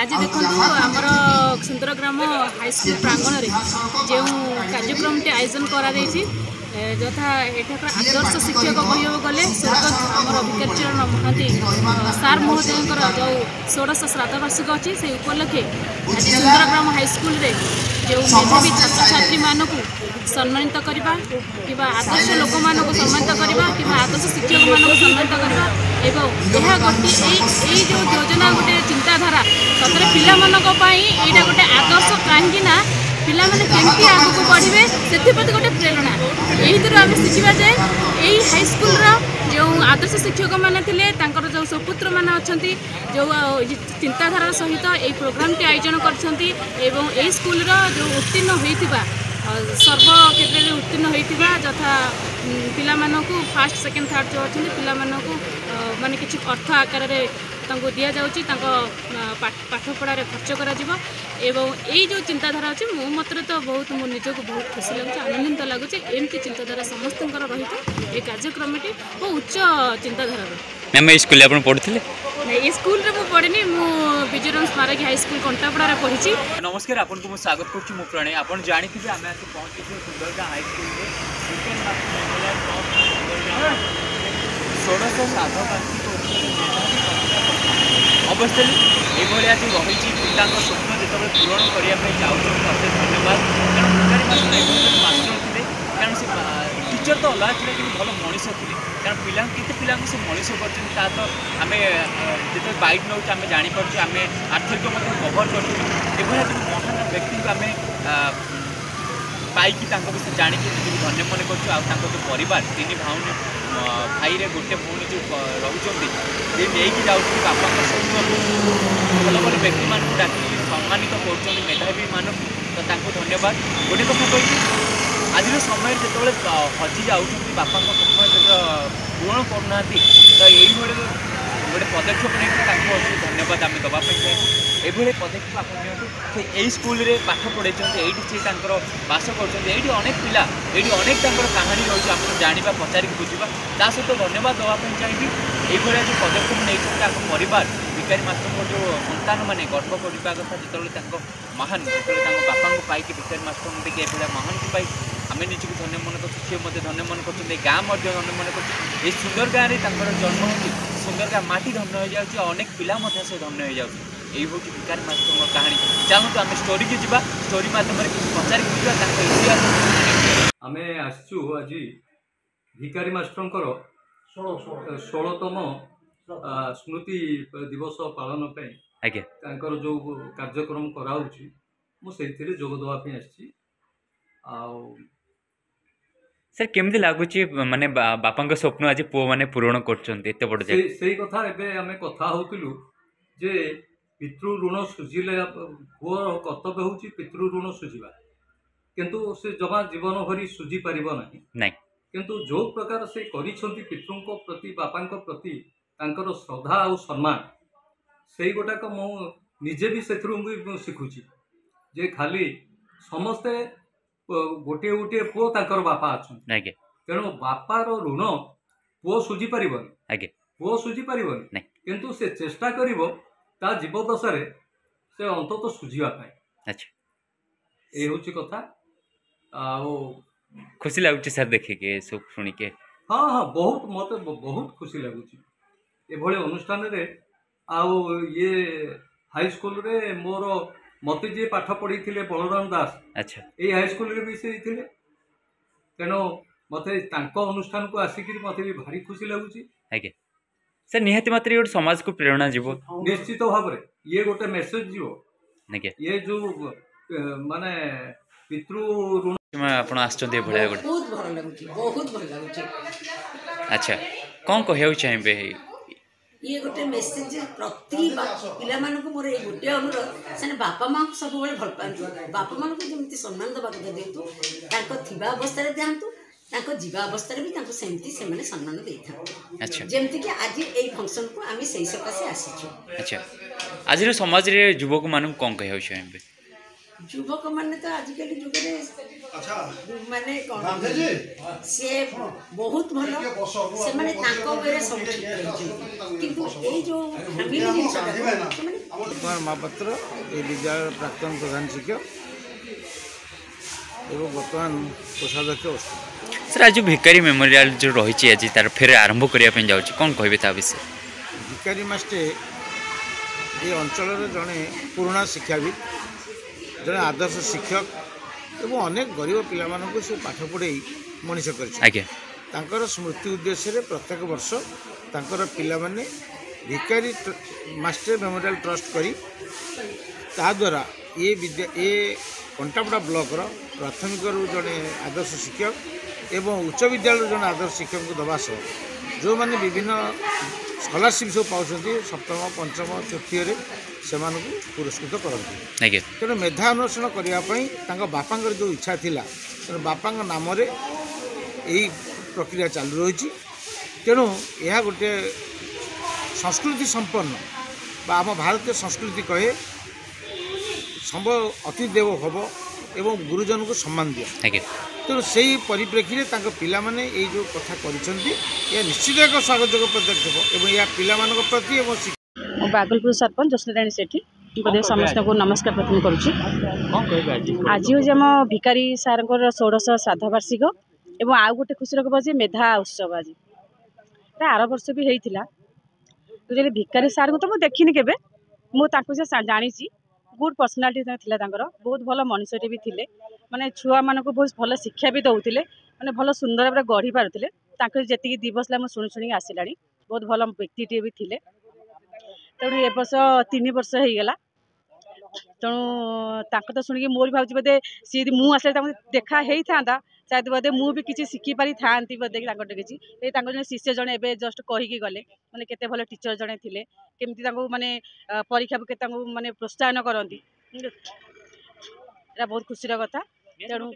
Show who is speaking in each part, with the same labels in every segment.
Speaker 1: आज देखो आमर सुंदरग्राम हाईस्कूल प्रांगण में जो कार्यक्रम आयोजन करा यथा एठाकर आदर्श शिक्षक कहू गले स्वर्गत आमर भिकारीचरण महांती सार महोदय जो 16 श्राद्ध वार्षिक अच्छी से उपलक्षे आज सुंदरग्राम हाईस्कूल रे जो मेधावी छात्र छात्री मानक सम्मानित करवा कि आदर्श लोक मान सम्मानित करवा कि आदर्श शिक्षक मान सम्मानित करवा एवं गोटे जो योजना गोटे चिंताधारा सतरे पिला यहाँ गोटे आदर्श कहीं पिला माने केमती आगू बढ़े से गोटे प्रेरणा यही आम शिखा जाए यही हाईस्कूल जो आदर्श शिक्षक मैंने जो सुपुत्र मैंने अच्छा जो चिंताधारा सहित यही प्रोग्राम टी आयोजन कर स्कूल जो उत्तीर्ण होता सर्व क्षेत्र में उत्तीर्ण होता यथा पिला फास्ट सेकेंड थर्ड जो अच्छे पिला माने किसी अर्थ आकार दि जाऊँगी पाठपढ़ार खर्च कर यही जो चिंताधारा अच्छे मो मत तो बहुत मो निजक बहुत खुशी लगुच आनंदित लगुच एमती चिंताधारा समस्त रही था ये कार्यक्रम बहुत उच्च चिंताधारा
Speaker 2: मैम स्कूल आप पढ़ुले
Speaker 1: ये स्कूल रे पढ़नी मु विजयराम स्मारक हाईस्कूल कंटापड़ा पढ़ी।
Speaker 2: नमस्कार आपको मुझे स्वागत करुँ प्रणय आप जानते आम आज पहुँची सुंदरगाँ हाईस्कूल 16 श्राद्ध वार्षिक अवस्था ये आज रही पिता स्वप्न जो पूरण करने चाहते अशेष धन्यवाद कारण भिखारी मास्टर थे कारण से टीचर तो अलग थे कि भल मनीष थे कारण पिला केते पिला से मनीष कर आम जो बाइट नौ आम जापर आम आर्थिक कभर कर महान व्यक्ति को आम पाई विषय जाणी धन्य मन कर परिवार 3 भाई भाई रे गोटे भौणी जो रोचे नहीं जाऊँ बापा भल भल व्यक्ति मान डाक सम्मानित कर मेधावी मान तो धन्यवाद गोटे कथा कही आज समय जो हजि जाऊँ बापा स्वप्न पूरण करना तो यही गोटे पदक्षेप नहीं धन्यवाद आम दवाई चाहिए ये पदक्षेप आप से यही स्कूल रे पाठ पढ़े ये बास कर अनेक पिला ये अनेक कहानी रही है आपको जाना पचारिक बुझा ता सहित धन्यवाद दवाई चाहिए ये जो पदक्षेप नहीं परिवार भिखारी मास्टर जो संतान मैंने गर्व करवा कथा जो महान जो बापा पाई भिखारी मास्टर देखिए महान को पाई आम निजक धन्य मन कर सी धन्य मन कर गाँव धन्य मन कर सुंदर गाँव में जन्म हो सुंदर गाँ माटी धन्य हो जाए अनेक पिला से धन्य हो जाए यही हूँ भिखारी मास्टर कहानी चलते आम स्टोरी की जा स्टोरी मध्यम पचारि इतिहास
Speaker 3: आम आसचु आज भिखारी मास्टर 16तम स्मृति दिवस पालन पर जो कार्यक्रम कराऊँगी मुझे जोगदेवाई आसी
Speaker 2: सर केमती लगुच माने बापा स्वप्न आज पुओ मैंने पूरण कर बड़
Speaker 3: से कथा एवं कथा होलु जे पितृ ऋण सुझिले पुओर कर्तव्य हूँ पितृ ऋण सुझा किंतु से जमा जीवन भरी सुझी पार ना किंतु जो प्रकार से करिछंती पितृों प्रति बापा प्रति तांकर श्रद्धा और सम्मान से गोटाक मु निजे भी से शिखुची जे खाली समस्ते गोटे गोटे पुओ तांकर बापा अच्छा तेणु बापार ऋण पुओ सुझी पारबनी पुओ सुझी पारबनी किंतु से चेष्टा करिवो ता जीवदशा से अंतत सुझापी ये हूँ कथा
Speaker 2: खुशी लगुच सर देखिए सब शुणी के
Speaker 3: हाँ हाँ बहुत मत बहुत खुशी लगुच ये अनुष्ठान रे आउ ये हाई स्कूल रे मोर मत जी पाठ पढ़ी थे बलराम दास
Speaker 2: अच्छा
Speaker 3: ये हाई स्कूल रे भी से तेणु मत अनुष्ठान को आसिक मत भी भारी खुशी लगुच
Speaker 2: आज्ञा सर निहाती मात्र गोटे समाज को प्रेरणा जीव
Speaker 3: निश्चित भाव में ये गोटे मेसेज जीव ये जो माने पितृ ऋण
Speaker 2: आप
Speaker 4: बहुत भल लगुच
Speaker 2: अच्छा कौन कहूँ चाहिए
Speaker 4: ये गोटे मेसेज प्रति पिला मोर ये गोटे अनुरोध से बापा माँ को सब भल पाते बापा माँ को जमी सम्मान देवा कथा दिंतु थिबा अवस्था दिखातु जीवा अवस्था भी सेमती से सम्मान दे था जमती कि आज यही फंक्शन को आम से सकाशे आसीचु।
Speaker 2: अच्छा आज समाज रे युवक मान कौन कहूँ चाहिए
Speaker 4: युवक मैंने तो आजिकल जुगे माने सी बहुत भल से माने सब ठीक किंतु ए जो फैमिली जिनसा
Speaker 5: कुमार महापात्र ये विद्यालय प्राक्तन प्रधान शिक्षक एवं बर्तमान कोषाध्यक्ष।
Speaker 2: सर आज भिकारी मेमोरियल जो रही आज तार फेर आरंभ करने जाऊँ कौन कहे ता विषय?
Speaker 5: भिकारी मास्टे ये अंचल जड़े पुराणा शिक्षाविद जड़े आदर्श शिक्षक एवं अनेक गरीब पिला से पाठ पढ़े मनीष कर स्मृति उद्देश्य प्रत्येक वर्ष तांकर पिला माने भिकारी मास्टर मेमोरियल ट्रस्ट करी द्वारा ये कंटापड़ा ब्लॉक प्राथमिक जड़े आदर्श शिक्षक एवं उच्च विद्यालय जड़े आदर्श शिक्षक को दवा सह जो मैंने विभिन्न स्कॉलरशिप सब पाँच सप्तम पंचम तृतीय से पुरस्कृत करते तेणु मेधा अन्वेषण करने बापा जो इच्छा थिला बापा नाम यही प्रक्रिया चालू रही तेणु यह गोटे संस्कृति संपन्न आम भारतीय संस्कृति कहे संभव अति देव हब एवं गुरुजन को सम्मान दिया तेणु से परिप्रेक्षी में पिला माने ये जो कथा कर निश्चित एक स्वागतजोग्य पदक्षेप एवं या पिला प्रति
Speaker 6: बागलपुर सरपंच जसराणी सेठी समस्त को नमस्कार प्रथम करुच्ची। आज हूँ आम भिकारी सार 16 श्राद्ध वार्षिक एवं आउ गोटे खुशी खबर जे मेधा उत्सव आज आर वर्ष भी होता भिकारी सार को तो मुझे देखनी के मुझे जानी गुड पर्सनालीटी थी बहुत भल मनुष्यटे भी थे माने छुआ मान को बहुत भल शिक्षा भी दौले माने भल सुंदर भाव गढ़ी पारे जी दिवस मुझे शुणी शुणी आसला बहुत भल व्यक्तिटे भी थे तेणु ए वर्ष 3 वर्ष हो गला तेणु तो शुणी मोर भाव बोधे सी मुझे देखा होता शायद बोधे मुझे किसी शिखी पारि था बोधे किसी जन शिष्य जड़े ए जस्ट कहीकि गले मैंने केते भल टीचर जड़े थे केमती माने परीक्षा के माने प्रोत्साहन करती बहुत खुशी कथा तेणु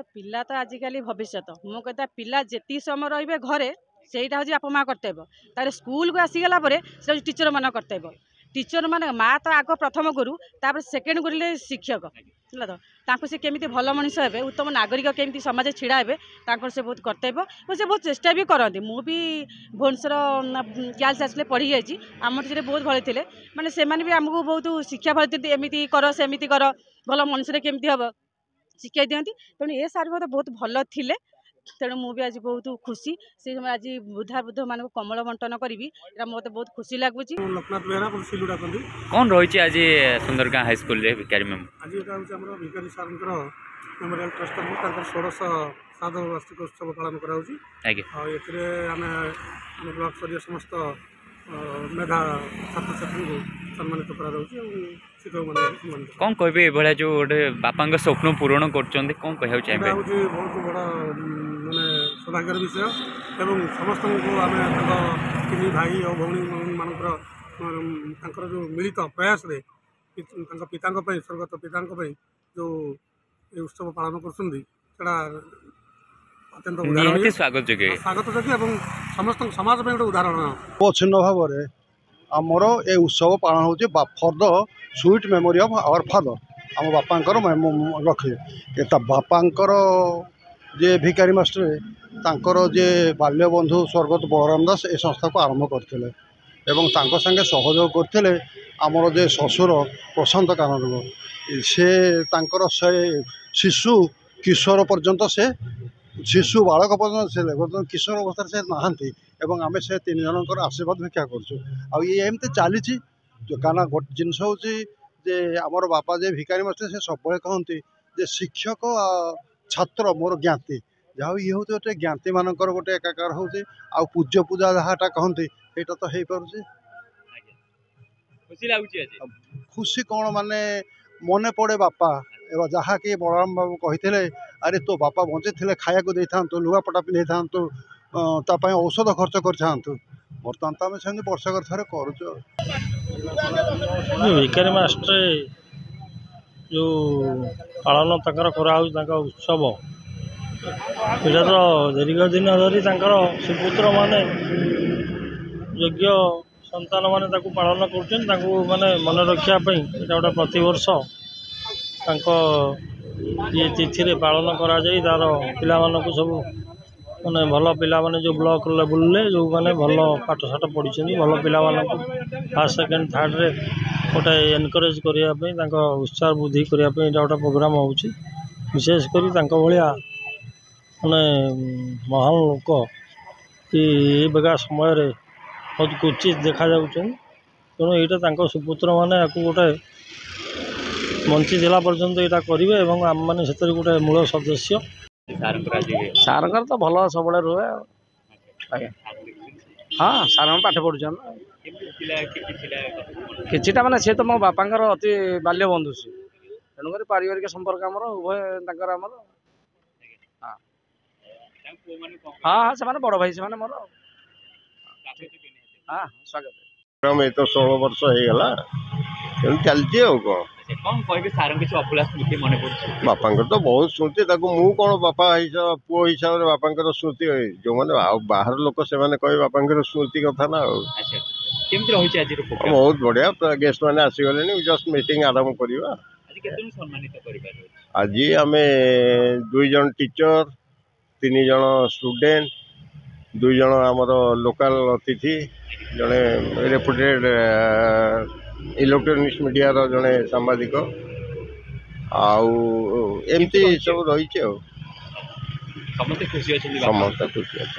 Speaker 6: पिला तो आजिकल भविष्य मु कहता पिला जी समय रे घरे सेटा हूँ बापा माँ कर्तव्य तार स्कूल को आसीगला टीचर मान कर्तव्य टीचर मान माँ तो आग प्रथम गुरु तापर सेकेंड गुरु शिक्षक है तो से केमी भल मनीष हे उत्तम नागरिक केमी समाज छिड़ा हे से बहुत कर्तव्य और से बहुत चेष्टा भी करती मुझे भुवनेश्वर गर्ल्स हाईस्कूल पढ़ी जाइए आम टीचर बहुत भले थे मैंने से भी आमको बहुत शिक्षा भरती एमती कर सेमती कर भल मनुष्य केमती हम शिक्षा दिखती तेणु ये सार मत बहुत भल थे तेणु मुझे आज बहुत खुशी से आज बुधा बुध मान कमल बंटन करी मत बहुत खुशी लगुच।
Speaker 7: लोकनाथ बेहरा सिलुड़ा
Speaker 2: कौन रही आज सुंदरगाँ हाईस्कूल भिकारी मेम
Speaker 7: आज यहाँ हूँ भिकारी सार मेमोरियल ट्रस्ट तरफ 16 श्राद्ध वार्षिक उत्सव पालन करें ब्लॉक स्तर समस्त मेधा छात्र छात्री को सम्मानित कर
Speaker 2: कौन कहे भाया जो गोटे बापा स्वप्न पूरण कर कौन कह चाहिए
Speaker 7: बहुत बड़ा माने सौभाग्यर विषय एवं समस्त को आम तीन भाई और भौणी मानकर जो मिलित प्रयास रे पिता स्वर्गत पिता जो ये उत्सव पालन कर
Speaker 2: अत्यंत स्वागत योग्य
Speaker 7: समस्त समाज में गोटे उदाहरण
Speaker 8: अछिन्न भाव में आमर ए उत्सव पालन हो for the sweet memory of our father आम बापांकर रखे बापांकर जे भिकारी मास्टर तांकर जे बाल्य बंधु स्वर्गत बलराम दास ए संस्था को आरंभ करते एवं तांको संगे सहयोग करते आमर जे ससुर प्रशांत कानन से तांकर से शिशु किशोर पर्यंत से शिशु बालक पर्यटन से बर्तमान किशोर अवस्था से नहांती एवं आम से 3 जनकर आशीर्वाद भिक्षा करमती चली क्या गोटे जिनस हूँ जे आमर बापा जे भिकारी मास्टर से सब कहते जे शिक्षक छात्र मोर ज्ञाति जहाँ ये हूँ गोटे ज्ञाति मानकर गोटे एकाकार हूँ आ पूज्य पूजा जहाँटा कहते यहाँ तो हो पारे खुशी कौन माने मन पड़े बापा एवं जहाँ कि बलराम बाबू कही अरे तो बापा बचे थे खाया दे था लुगापटा पिंधे था औषध खर्च कर बर्तमान तो आम से वर्षकर थे कर
Speaker 9: भिकारी मास्टर जो पालन तक उत्सव यहाँ तो दीर्घ दिन धरी सुपुत्र माने योग्य संतान माने पालन कर माने मन रखापी गोटे प्रतिवर्ष ये तिथि पालन करा तार पिला सब ମାନେ ଭଲ ପିଲାମାନେ ଯେଉଁ ବ୍ଲକ ଲେବୁଲରେ ଯେଉଁମାନେ ଭଲ ପାଠଶାଠ ପଢ଼ିଛନ୍ତି ଭଲ ପିଲାମାନଙ୍କୁ ଫାର୍ଷ୍ଟ ସେକେଣ୍ଡ ଥାର୍ଡ଼ରେ ଗୋଟେ ଏନକରେଜ୍ କରିବା ପାଇଁ ତାଙ୍କ ଉତ୍ସାହ ବୃଦ୍ଧି କରିବା ପାଇଁ ଏଇଟା ଗୋଟେ ପ୍ରୋଗ୍ରାମ୍ ହେଉଛି। ବିଶେଷ କରି ତାଙ୍କ ଭଳିଆ ମାନେ ମହାନ ଲୋକ ଏବେକା ସମୟରେ ବହୁତ କ୍ୱଚିତ ଦେଖାଯାଉଛନ୍ତି। ତେଣୁ ଏଇଟା ତାଙ୍କ ସୁପୁତ୍ରମାନେ ୟାକୁ ଗୋଟେ ବଞ୍ଚିଥିଲା ପର୍ଯ୍ୟନ୍ତ ଏଇଟା କରିବେ ଏବଂ ଆମମାନେ ସେଥିରେ ଗୋଟେ ମୂଳ ସଦସ୍ୟ।
Speaker 10: ସାରଙ୍କର ତ ଭଲ ସବୁବେଳେ ରୁହେ ଆଉ। ଆଜ୍ଞା ହଁ ସାରଙ୍କ ପାଠ ପଢ଼ୁଛନ୍ତି କିଛିଟା ମାନେ ସିଏ ତ ମୋ ବାପାଙ୍କର ଅତି ବାଲ୍ୟ ବନ୍ଧୁ ସିଏ, ତେଣୁକରି ପାରିବାରିକ ସମ୍ପର୍କ ଆମର ଉଭୟ ତାଙ୍କର ଆମର। ହଁ ହଁ ସେମାନେ ବଡ଼ ଭାଇ ସେମାନେ ମୋର। ହଁ ସ୍ୱାଗତ।
Speaker 11: ଏ ତ 16 ବର୍ଷ ହେଇଗଲା ତେଣୁ ଚାଲିଛି ଆଉ କ'ଣ।
Speaker 2: କ'ଣ କହିବେ ସାରଙ୍କ କିଛି ଅଭୁଲା ସ୍ମୃତି ମନେ ପଡ଼ୁଛି?
Speaker 11: ବାପାଙ୍କର ତ ବହୁତ ସ୍ମୃତି, ତାକୁ ମୁଁ କ'ଣ ବାପା ପୁଅ ହିସାବରେ ବାପାଙ୍କର ସ୍ମୃତି ଯେଉଁମାନେ ଆଉ ବାହାର ଲୋକ ସେମାନେ କହିବେ ବାପାଙ୍କର ସ୍ମୃତି କଥା ନା ଆଉ।
Speaker 2: କେମିତି ରହିଛି ଆଜିର ପ୍ରୋଗ୍ରାମ?
Speaker 11: ବହୁତ ବଢ଼ିଆ, ଗେଷ୍ଟ ମାନେ ଆସିଗଲେଣି, ଜଷ୍ଟ ମିଟିଂ ଆରମ୍ଭ କରିବା।
Speaker 2: ଆଜି କେତେଜଣ ସମ୍ମାନିତ କରିପାରିବେ?
Speaker 11: ଆଜି ଆମେ 2 ଜଣ ଟିଚର, 3 ଜଣ ଷ୍ଟୁଡେଣ୍ଟ, 2 ଜଣ ଆମର ଲୋକାଲ ଅତିଥି, ଜଣେ ରେପୁଟେଡ୍ ଇଲେକ୍ଟ୍ରୋନିକ୍ସ ମିଡ଼ିଆର ଜଣେ ସାମ୍ବାଦିକ, ଆଉ ଏମିତି ସବୁ ରହିଛି ଆଉ।
Speaker 2: ସମସ୍ତେ ଖୁସି ଅଛନ୍ତି?
Speaker 11: ସମସ୍ତେ ଖୁସି ଅଛନ୍ତି।